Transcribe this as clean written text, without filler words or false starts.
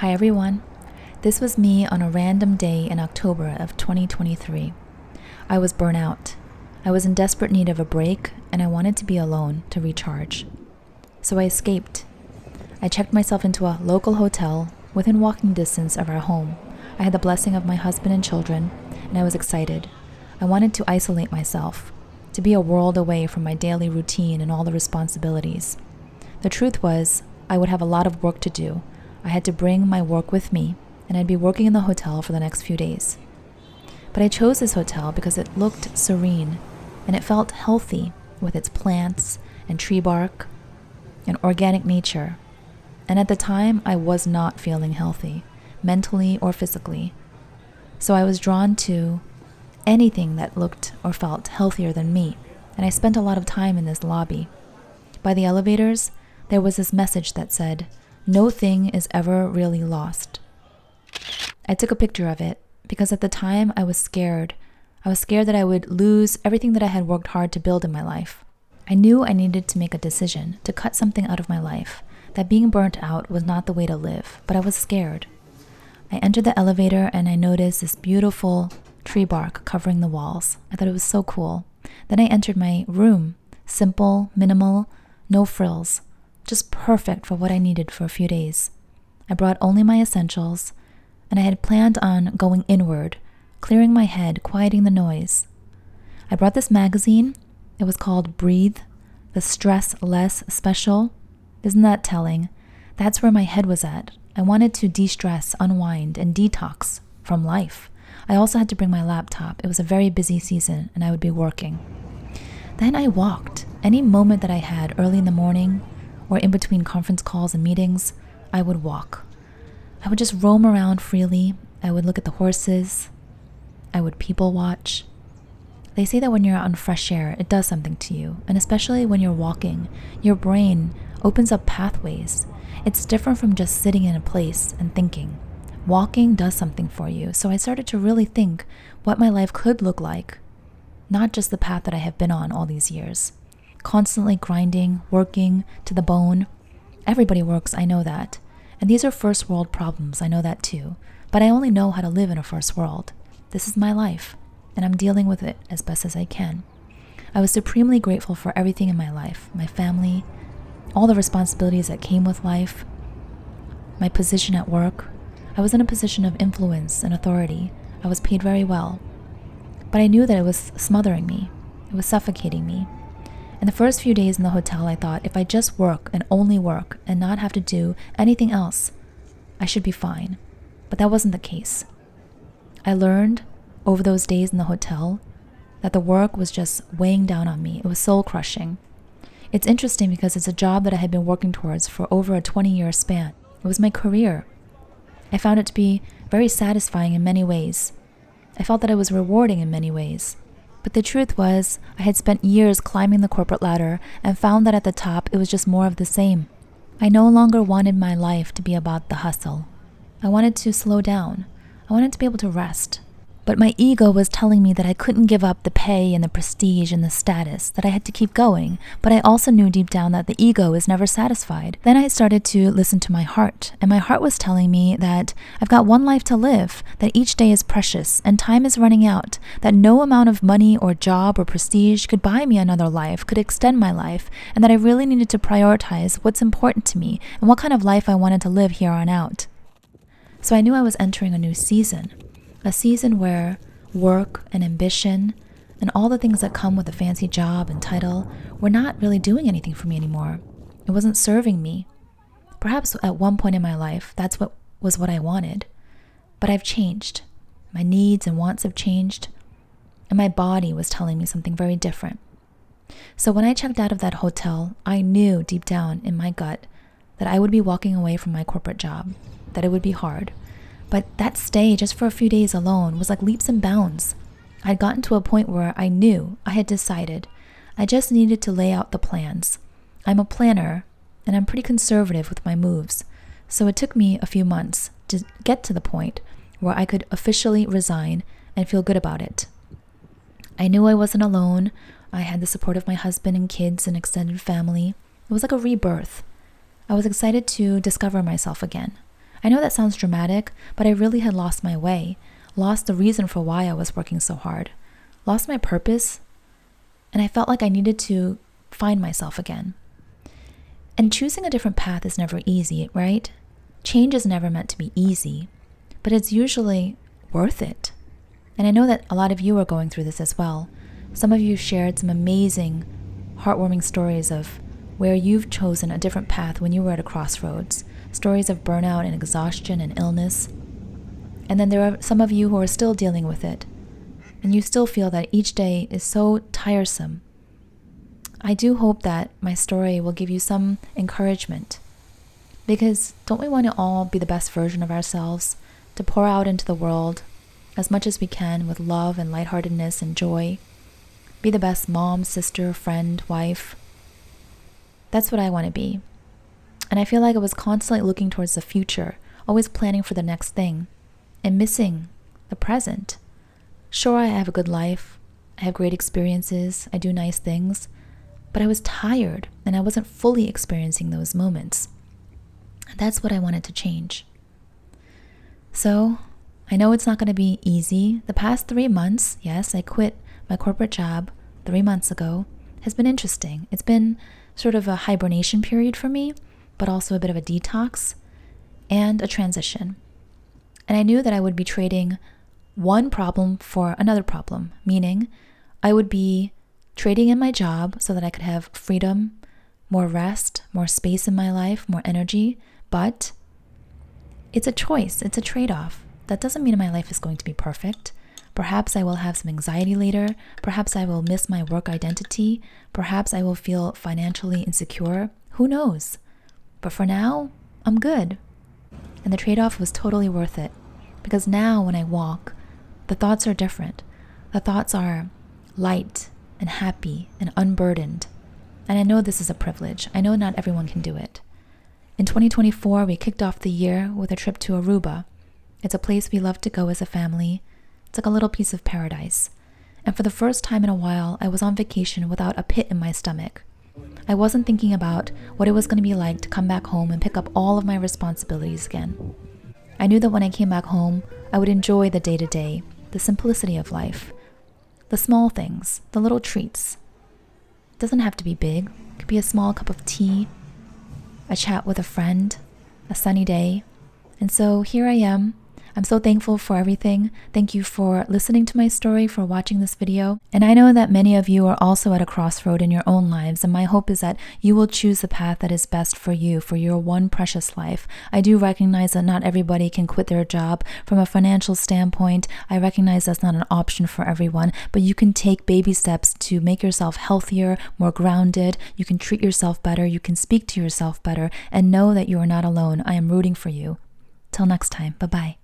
Hi everyone. This was me on a random day in October of 2023. I was burnout. I was in desperate need of a break and I wanted to be alone to recharge. So I escaped. I checked myself into a local hotel within walking distance of our home. I had the blessing of my husband and children, and I was excited. I wanted to isolate myself, to be a world away from my daily routine and all the responsibilities. The truth was, I would have a lot of work to do. I had to bring my work with me, and I'd be working in the hotel for the next few days. But I chose this hotel because it looked serene, and it felt healthy with its plants and tree bark and organic nature. And at the time, I was not feeling healthy, mentally or physically. So I was drawn to anything that looked or felt healthier than me, and I spent a lot of time in this lobby. By the elevators, there was this message that said, "No thing is ever really lost." I took a picture of it because at the time I was scared. I was scared that I would lose everything that I had worked hard to build in my life. I knew I needed to make a decision to cut something out of my life, that being burnt out was not the way to live, but I was scared. I entered the elevator and I noticed this beautiful tree bark covering the walls. I thought it was so cool. Then I entered my room, simple, minimal, no frills, just perfect for what I needed for a few days. I brought only my essentials, and I had planned on going inward, clearing my head, quieting the noise. I brought this magazine. It was called Breathe, the Stress Less Special. Isn't that telling? That's where my head was at. I wanted to de-stress, unwind, and detox from life. I also had to bring my laptop. It was a very busy season, and I would be working. Then I walked. Any moment that I had early in the morning or in between conference calls and meetings, I would walk. I would just roam around freely. I would look at the horses. I would people watch. They say that when you're out in fresh air, it does something to you. And especially when you're walking, your brain opens up pathways. It's different from just sitting in a place and thinking. Walking does something for you. So I started to really think what my life could look like, not just the path that I have been on all these years. Constantly grinding, working to the bone. Everybody works, I know that. And these are first world problems, I know that too. But I only know how to live in a first world. This is my life, and I'm dealing with it as best as I can. I was supremely grateful for everything in my life, my family, all the responsibilities that came with life, my position at work. I was in a position of influence and authority. I was paid very well. But I knew that it was smothering me. It was suffocating me. In the first few days in the hotel, I thought if I just work and only work and not have to do anything else, I should be fine. But that wasn't the case. I learned over those days in the hotel that the work was just weighing down on me. It was soul-crushing. It's interesting because it's a job that I had been working towards for over a 20-year span. It was my career. I found it to be very satisfying in many ways. I felt that it was rewarding in many ways. But the truth was, I had spent years climbing the corporate ladder and found that at the top it was just more of the same. I no longer wanted my life to be about the hustle. I wanted to slow down. I wanted to be able to rest. But my ego was telling me that I couldn't give up the pay and the prestige and the status, that I had to keep going. But I also knew deep down that the ego is never satisfied. Then I started to listen to my heart, and my heart was telling me that I've got one life to live, that each day is precious and time is running out, that no amount of money or job or prestige could buy me another life, could extend my life, and that I really needed to prioritize what's important to me and what kind of life I wanted to live here on out. So I knew I was entering a new season. A season where work and ambition and all the things that come with a fancy job and title were not really doing anything for me anymore. It wasn't serving me. Perhaps at one point in my life, that's what I wanted. But I've changed. My needs and wants have changed, and my body was telling me something very different. So when I checked out of that hotel, I knew deep down in my gut that I would be walking away from my corporate job, that it would be hard. But that stay, just for a few days alone, was like leaps and bounds. I'd gotten to a point where I knew, I had decided. I just needed to lay out the plans. I'm a planner, and I'm pretty conservative with my moves. So it took me a few months to get to the point where I could officially resign and feel good about it. I knew I wasn't alone. I had the support of my husband and kids and extended family. It was like a rebirth. I was excited to discover myself again. I know that sounds dramatic, but I really had lost my way, lost the reason for why I was working so hard, lost my purpose, and I felt like I needed to find myself again. And choosing a different path is never easy, right? Change is never meant to be easy, but it's usually worth it. And I know that a lot of you are going through this as well. Some of you shared some amazing, heartwarming stories of where you've chosen a different path when you were at a crossroads, stories of burnout and exhaustion and illness. And then there are some of you who are still dealing with it, and you still feel that each day is so tiresome. I do hope that my story will give you some encouragement, because don't we want to all be the best version of ourselves, to pour out into the world as much as we can with love and lightheartedness and joy, be the best mom, sister, friend, wife? That's what I want to be. And I feel like I was constantly looking towards the future, always planning for the next thing, and missing the present. Sure, I have a good life, I have great experiences, I do nice things, but I was tired and I wasn't fully experiencing those moments. That's what I wanted to change. So, I know it's not going to be easy. The past 3 months, yes, I quit my corporate job 3 months ago, has been interesting. It's been sort of a hibernation period for me, but also a bit of a detox and a transition. And I knew that I would be trading one problem for another problem, meaning I would be trading in my job so that I could have freedom, more rest, more space in my life, more energy, but it's a choice, it's a trade-off. That doesn't mean my life is going to be perfect. Perhaps I will have some anxiety later. Perhaps I will miss my work identity. Perhaps I will feel financially insecure. Who knows? But for now, I'm good. And the trade-off was totally worth it. Because now when I walk, the thoughts are different. The thoughts are light and happy and unburdened. And I know this is a privilege. I know not everyone can do it. In 2024, we kicked off the year with a trip to Aruba. It's a place we love to go as a family. It's like a little piece of paradise. And for the first time in a while, I was on vacation without a pit in my stomach. I wasn't thinking about what it was going to be like to come back home and pick up all of my responsibilities again. I knew that when I came back home, I would enjoy the day-to-day, the simplicity of life, the small things, the little treats. It doesn't have to be big. It could be a small cup of tea, a chat with a friend, a sunny day. And so here I am. I'm so thankful for everything. Thank you for listening to my story, for watching this video. And I know that many of you are also at a crossroad in your own lives, and my hope is that you will choose the path that is best for you, for your one precious life. I do recognize that not everybody can quit their job. From a financial standpoint, I recognize that's not an option for everyone, but you can take baby steps to make yourself healthier, more grounded. You can treat yourself better. You can speak to yourself better, and know that you are not alone. I am rooting for you. Till next time. Bye-bye.